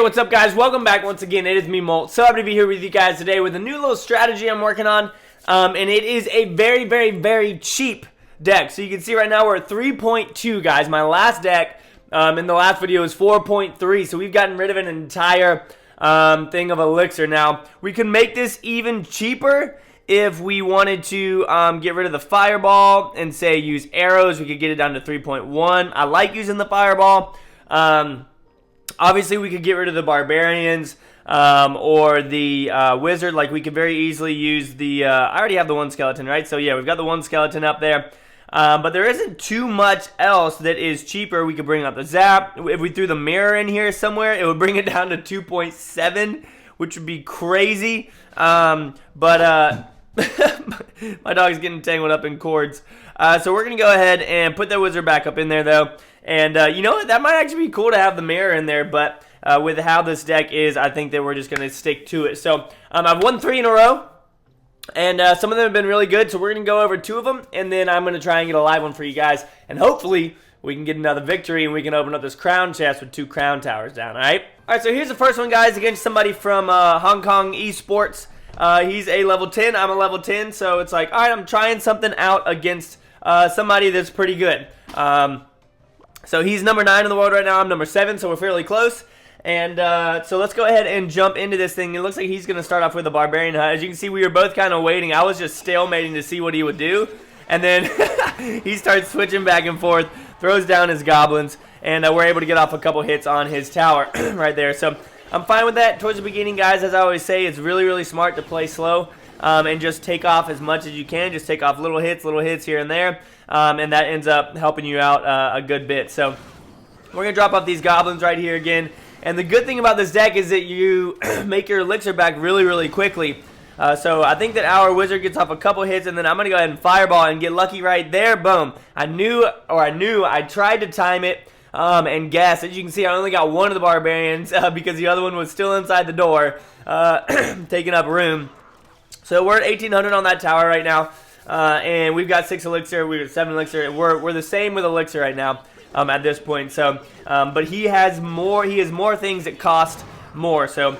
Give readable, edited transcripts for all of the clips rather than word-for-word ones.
what's up guys? Welcome back once again. It is me, Molt. So happy to be here with you guys today with a new little strategy I'm working on. And it is a very cheap deck. So you can see right now we're at 3.2, guys. My last deck in the last video was 4.3. So we've gotten rid of an entire thing of elixir. Now, we can make this even cheaper if we wanted to get rid of the fireball and say use arrows. We could get it down to 3.1. I like using the fireball. Obviously, we could get rid of the barbarians or the wizard. Like, we could very easily use the... I already have the one skeleton, right? So, yeah, we've got the one skeleton up there. But there isn't too much else that is cheaper. We could bring up the zap. If we threw the mirror in here somewhere, it would bring it down to 2.7, which would be crazy. My dog's getting tangled up in cords. So we're going to go ahead and put that wizard back up in there, though. And you know what? That might actually be cool to have the mirror in there, but with how this deck is, I think that we're just going to stick to it. So I've won 3 in a row, and some of them have been really good, so we're going to go over 2 of them, and then I'm going to try and get a live one for you guys, and hopefully we can get another victory, and we can open up this crown chest with 2 crown towers down, all right? All right, so here's the first one, guys, against somebody from Hong Kong Esports. He's a level 10, I'm a level 10, so it's like, all right, I'm trying something out against somebody that's pretty good. So he's number 9 in the world right now, I'm number 7, so we're fairly close. And so let's go ahead and jump into this thing. It looks like he's going to start off with a barbarian hut. As you can see, we were both kind of waiting. I was just stalemating to see what he would do. And then he starts switching back and forth, throws down his goblins, and we're able to get off a couple hits on his tower right there. So I'm fine with that. Towards the beginning, guys, as I always say, it's really smart to play slow and just take off as much as you can. Just take off little hits here and there, and that ends up helping you out a good bit. So we're going to drop off these goblins right here again. And the good thing about this deck is that you make your elixir back really quickly. So I think that our wizard gets off a couple hits, and then I'm going to go ahead and fireball and get lucky right there. Boom. I tried to time it and guess. As you can see, I only got one of the barbarians because the other one was still inside the door, taking up room. So we're at 1,800 on that tower right now, and we've got 6 elixir. We've got 7 elixir. We're the same with elixir right now. At this point, so but he has more things that cost more, so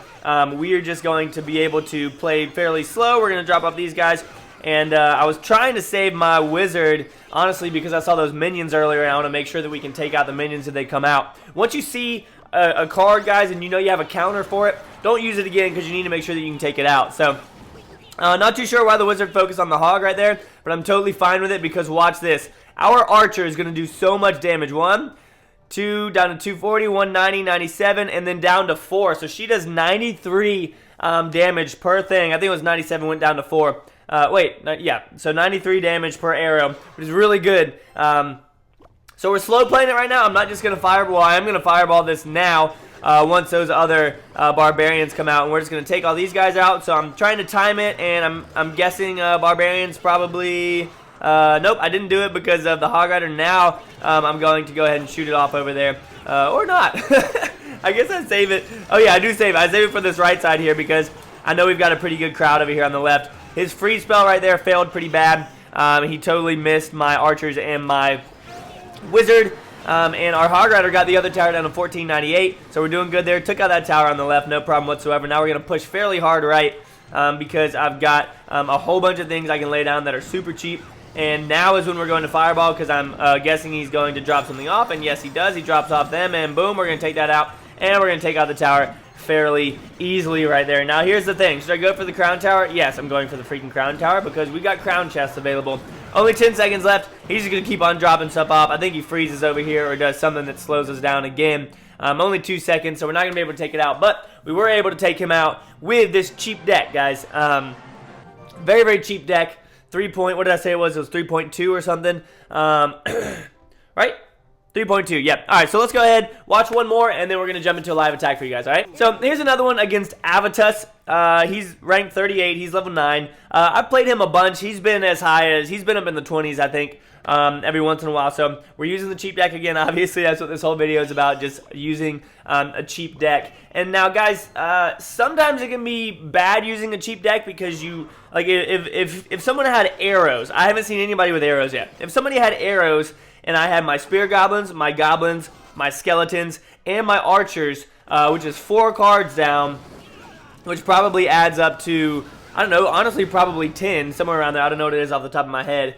we are just going to be able to play fairly slow. We're going to drop off these guys, and I was trying to save my wizard, honestly, because I saw those minions earlier, and I want to make sure that we can take out the minions if they come out. Once you see a card, guys, and you know you have a counter for it, don't use it again because you need to make sure that you can take it out. So not too sure why the wizard focused on the hog right there, but I'm totally fine with it because watch this. Our archer is going to do so much damage. 1, 2, down to 240, 190, 97, and then down to 4. So she does 93 damage per thing. I think it was 97, went down to 4. Yeah, so 93 damage per arrow, which is really good. So we're slow playing it right now. I'm not just going to fireball. I am going to fireball this now once those other barbarians come out, and we're just going to take all these guys out. So I'm trying to time it, and I'm guessing barbarians probably... nope, I didn't do it because of the hog rider. Now I'm going to go ahead and shoot it off over there, or not. I guess I save it. Oh yeah, I do save it. I save it for this right side here because I know we've got a pretty good crowd over here on the left. His freeze spell right there failed pretty bad. He totally missed my archers and my wizard. And our hog rider got the other tower down to 1498, so we're doing good there. Took out that tower on the left, no problem whatsoever. Now we're going to push fairly hard right because I've got a whole bunch of things I can lay down that are super cheap. And now is when we're going to fireball because I'm guessing he's going to drop something off. And yes, he does. He drops off them, and boom, we're going to take that out. And we're going to take out the tower fairly easily right there. Now, here's the thing. Should I go for the crown tower? Yes, I'm going for the freaking crown tower because we got crown chests available. Only 10 seconds left. He's just going to keep on dropping stuff off. I think he freezes over here or does something that slows us down again. Only 2 seconds, so we're not going to be able to take it out. But we were able to take him out with this cheap deck, guys. Very cheap deck. What did I say it was? It was 3.2 or something. Right? 3.2, yep. Alright, so let's go ahead, watch one more, and then we're going to jump into a live attack for you guys, alright? So, here's another one against Avitus. He's ranked 38, he's level 9. I've played him a bunch. He's been as high as, he's been up in the 20s, I think, every once in a while. So, we're using the cheap deck again. Obviously, that's what this whole video is about, just using a cheap deck. And now, guys, sometimes it can be bad using a cheap deck because you, like, if someone had arrows, I haven't seen anybody with arrows yet. If somebody had arrows, and I had my spear goblins, my skeletons, and my archers which is 4 cards down, which probably adds up to, I don't know, honestly probably 10, somewhere around there. I don't know what it is off the top of my head.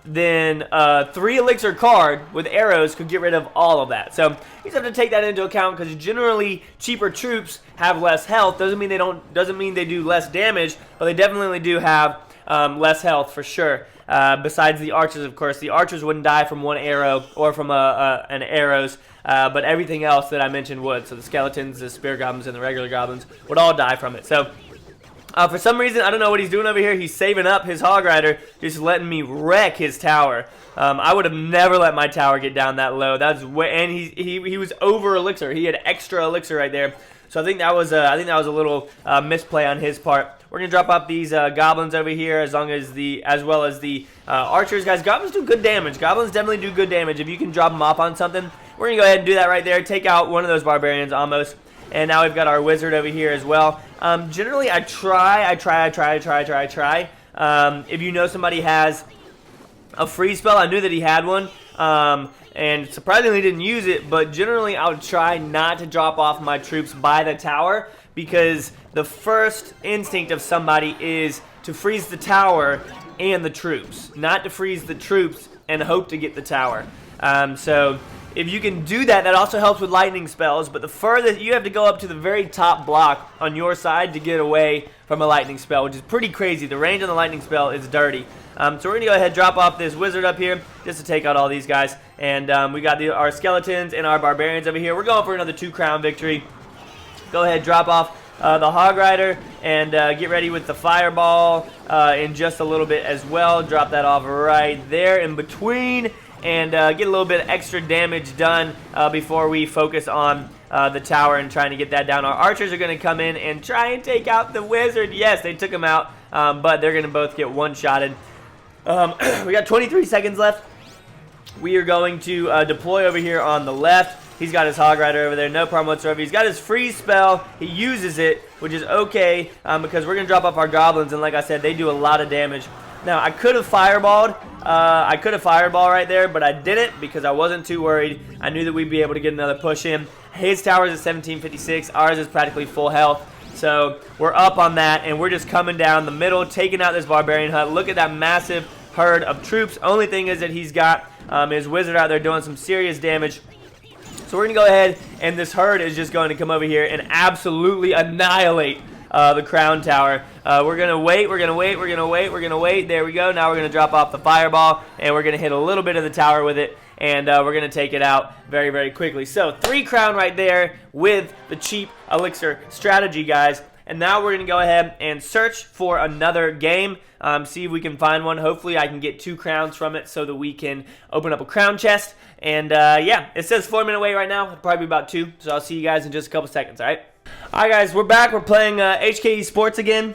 Then 3 elixir card with arrows could get rid of all of that. So you just have to take that into account, because generally cheaper troops have less health. Doesn't mean they do less damage, but they definitely do have less health for sure. Besides the archers, of course. The archers wouldn't die from 1 arrow or from an arrows, but everything else that I mentioned would. So the skeletons, the spear goblins, and the regular goblins would all die from it. So for some reason, I don't know what he's doing over here. He's saving up his hog rider, just letting me wreck his tower. I would have never let my tower get down that low. And he was over elixir. He had extra elixir right there. So I think that was a little misplay on his part. We're gonna drop off these goblins over here, as well as the archers, guys. Goblins do good damage. Goblins definitely do good damage if you can drop them off on something. We're gonna go ahead and do that right there. Take out one of those barbarians almost, and now we've got our wizard over here as well. Generally, I try. If you know somebody has a freeze spell, I knew that he had one. And surprisingly didn't use it, but generally I would try not to drop off my troops by the tower, because the first instinct of somebody is to freeze the tower and the troops, not to freeze the troops and hope to get the tower. So if you can do that, that also helps with lightning spells, but the furthest, you have to go up to the very top block on your side to get away from a lightning spell, which is pretty crazy. The range on the lightning spell is dirty. So we're going to go ahead and drop off this wizard up here just to take out all these guys. And we got our skeletons and our barbarians over here. We're going for another 2 crown victory. Go ahead, drop off the hog rider, and get ready with the fireball in just a little bit as well. Drop that off right there in between, and get a little bit of extra damage done before we focus on the tower and trying to get that down. Our archers are going to come in and try and take out the wizard. Yes, they took him out, but they're going to both get one-shotted. We got 23 seconds left. We are going to deploy over here on the left. He's got his hog rider over there, no problem whatsoever. He's got his freeze spell. He uses it, which is okay, because we're going to drop off our goblins, and like I said, they do a lot of damage. Now, I could have fireballed. I could have fireballed right there, but I didn't because I wasn't too worried. I knew that we'd be able to get another push in. His tower is at 1756. Ours is practically full health. So we're up on that, and we're just coming down the middle, taking out this barbarian hut. Look at that massive herd of troops. Only thing is that he's got his wizard out there doing some serious damage. So we're going to go ahead, and this herd is just going to come over here and absolutely annihilate the crown tower. We're going to wait. There we go. Now we're going to drop off the fireball, and we're going to hit a little bit of the tower with it, and we're going to take it out very, very quickly. So 3 crown right there with the cheap elixir strategy, guys. And now we're going to go ahead and search for another game, see if we can find one. Hopefully I can get 2 crowns from it so that we can open up a crown chest. And yeah, it says 4-minute wait right now, probably about 2. So I'll see you guys in just a couple seconds, all right? All right, guys, we're back. We're playing HKE Sports again.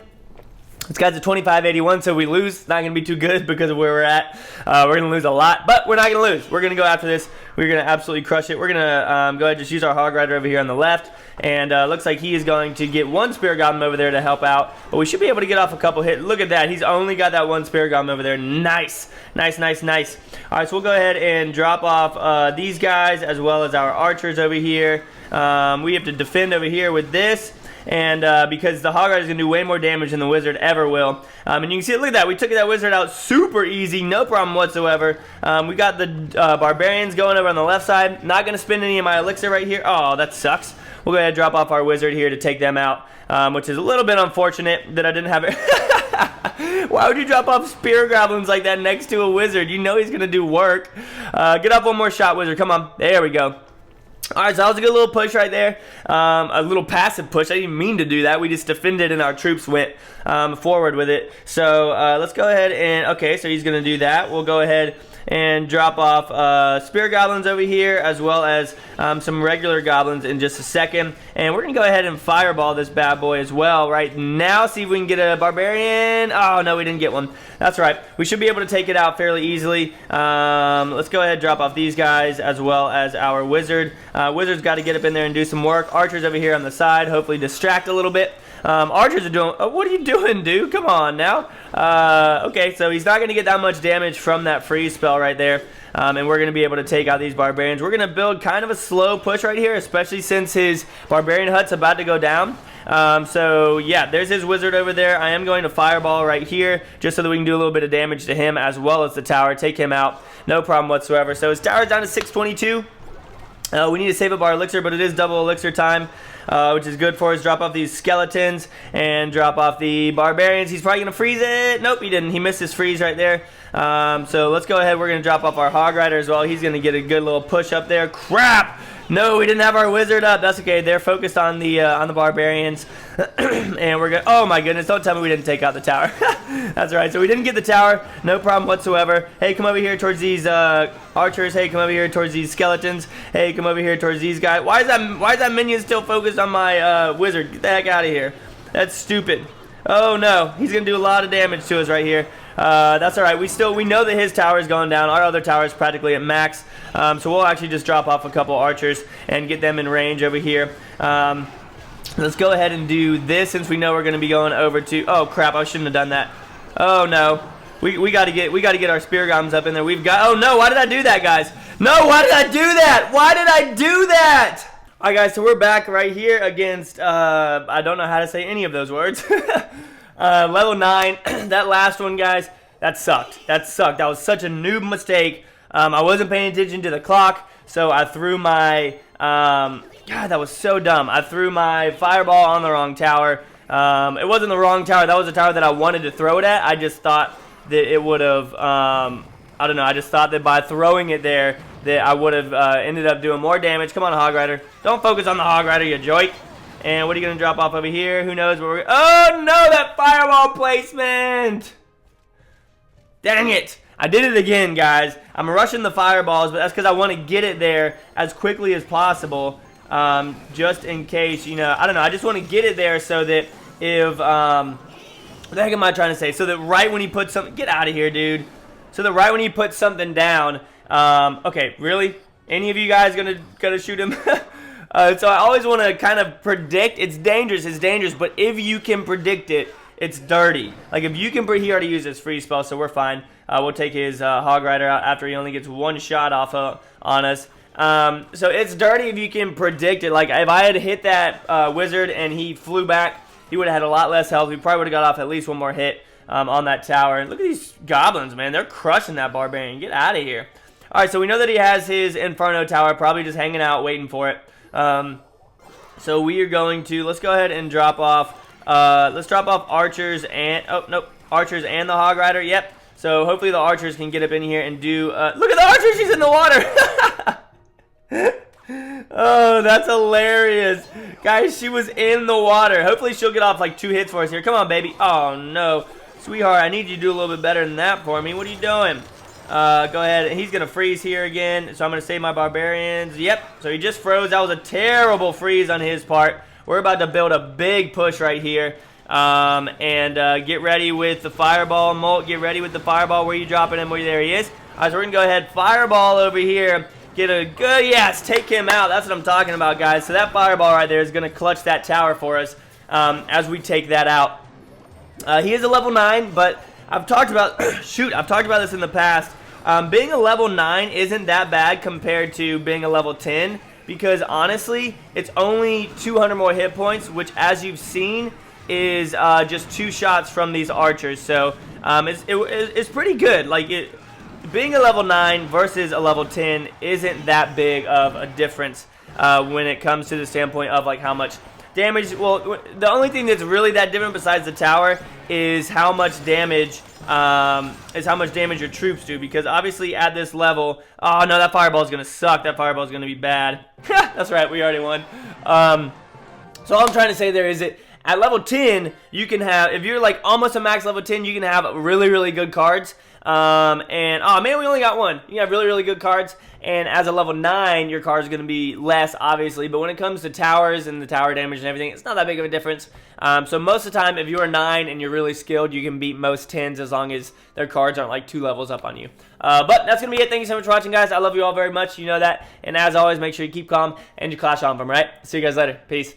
This guy's a 25-81, so we lose. It's not going to be too good because of where we're at. We're going to lose a lot, but we're not going to lose. We're going to go after this. We're going to absolutely crush it. We're going to go ahead and just use our hog rider over here on the left, and looks like he is going to get 1 spear goblin over there to help out, but we should be able to get off a couple hits. Look at that. He's only got that 1 spear goblin over there. Nice. Nice, nice, nice. All right, so we'll go ahead and drop off these guys as well as our archers over here. We have to defend over here with this. And because the hog rider is going to do way more damage than the wizard ever will. And you can see, look at that. We took that wizard out super easy, no problem whatsoever. We got the barbarians going over on the left side. Not going to spend any of my elixir right here. Oh, that sucks. We'll go ahead and drop off our wizard here to take them out, which is a little bit unfortunate that I didn't have it. Why would you drop off spear goblins like that next to a wizard? You know he's going to do work. Get off one more shot, wizard. Come on. There we go. Alright, so that was a good little push right there. A little passive push. I didn't mean to do that. We just defended and our troops went forward with it. So let's go ahead and, okay, so he's going to do that. We'll go ahead and drop off spear goblins over here as well as some regular goblins in just a second. And we're going to go ahead and fireball this bad boy as well right now. See if we can get a barbarian. Oh, no, we didn't get one. That's right. We should be able to take it out fairly easily. Let's go ahead and drop off these guys as well as our wizard. Wizard's got to get up in there and do some work. Archers over here on the side, hopefully distract a little bit. Archers are doing, what are you doing, dude? Come on now. Okay, so he's not going to get that much damage from that freeze spell right there. and we're going to be able to take out these barbarians. We're going to build kind of a slow push right here, especially since his barbarian hut's about to go down. So yeah, there's his wizard over there. I am going to fireball right here just so that we can do a little bit of damage to him as well as the tower. Take him out, no problem whatsoever. So his tower's down to 622. We need to save up our elixir, but it is double elixir time, which is good for us. Drop off these skeletons and drop off the barbarians. He's probably going to freeze it. Nope, he didn't. He missed his freeze right there. So let's go ahead. We're going to drop off our hog rider as well. He's going to get a good little push up there. Crap! No, we didn't have our wizard up. That's okay. They're focused on the barbarians, and we're good. Oh my goodness! Don't tell me we didn't take out the tower. That's right. So we didn't get the tower. No problem whatsoever. Hey, come over here towards these archers. Hey, come over here towards these skeletons. Hey, come over here towards these guys. Why is that minion still focused on my wizard? Get the heck out of here. That's stupid. Oh no, he's gonna do a lot of damage to us right here. That's alright. We know that his tower is going down. Our other tower is practically at max. So we'll actually just drop off a couple archers and get them in range over here. Let's go ahead and do this since we know we're going to be going over to. Oh crap! I shouldn't have done that. Oh no, we got to get our spear goblins up in there. We've got. Oh no! Why did I do that, guys? No! Why did I do that? Why did I do that? Alright, guys. So we're back right here against. I don't know how to say any of those words. Level 9. That last one, guys. That sucked. That sucked. That was such a noob mistake. I wasn't paying attention to the clock, so I threw my, God, that was so dumb. I threw my fireball on the wrong tower. It wasn't the wrong tower. That was the tower that I wanted to throw it at. I just thought that it would have, I don't know. I just thought that by throwing it there, that I would have ended up doing more damage. Come on, Hog Rider. Don't focus on the Hog Rider, you joik. And what are you going to drop off over here? Who knows where we're... Oh, no, that fireball placement! Dang it. I did it again, guys. I'm rushing the fireballs, but that's because I want to get it there as quickly as possible. Just in case, you know, I don't know. I just want to get it there so that if, what the heck am I trying to say? So that right when he puts something, get out of here, dude. So that right when he puts something down, okay, really? Any of you guys gonna shoot him? So I always want to kind of predict. It's dangerous, but if you can predict it, it's dirty. Like if you can, he already used his freeze spell, so we're fine. We'll take his Hog Rider out after he only gets one shot off on us. So it's dirty if you can predict it. Like if I had hit that wizard and he flew back, he would have had a lot less health. We probably would have got off at least one more hit on that tower. And look at these goblins, man. They're crushing that barbarian. Get out of here. All right, so we know that he has his Inferno tower, probably just hanging out, waiting for it. So we are going to, let's go ahead and drop off, let's drop off archers and, oh, nope, archers and the Hog Rider, yep. So hopefully the archers can get up in here and do, look at the archer, she's in the water. Oh, that's hilarious. Guys, she was in the water. Hopefully she'll get off like 2 hits for us here. Come on, baby. Oh, no. Sweetheart, I need you to do a little bit better than that for me. What are you doing? Go ahead. He's going to freeze here again. So I'm going to save my barbarians. Yep. So he just froze. That was a terrible freeze on his part. We're about to build a big push right here. And get ready with the fireball. Molt, get ready with the fireball. Where are you dropping him? There he is. All right, so we're going to go ahead. Fireball over here. Get a good, yes, take him out. That's what I'm talking about, guys. So that fireball right there is going to clutch that tower for us as we take that out. He is a level 9, but I've talked about, I've talked about this in the past. Being a level 9 isn't that bad compared to being a level 10 because honestly, it's only 200 more hit points, which as you've seen is just 2 shots from these archers. So it's pretty good. Like being a level 9 versus a level 10 isn't that big of a difference when it comes to the standpoint of like how much damage. Well, the only thing that's really that different besides the tower is how much damage your troops do, because obviously at this level, oh no, that fireball is gonna suck. That fireball is gonna be bad. That's right, we already won. So all I'm trying to say there is that at level 10 you can have, if you're like almost a max level 10, you can have really good cards. And oh man, we only got one. You have really good cards, and as a level 9 your cards are going to be less obviously, but when it comes to towers and the tower damage and everything, it's not that big of a difference. So most of the time if you're a 9 and you're really skilled, you can beat most 10s as long as their cards aren't like 2 levels up on you. But that's going to be it. Thank you so much for watching, guys. I love you all very much, you know that, and as always, make sure you keep calm and you clash on them, right? See you guys later. Peace.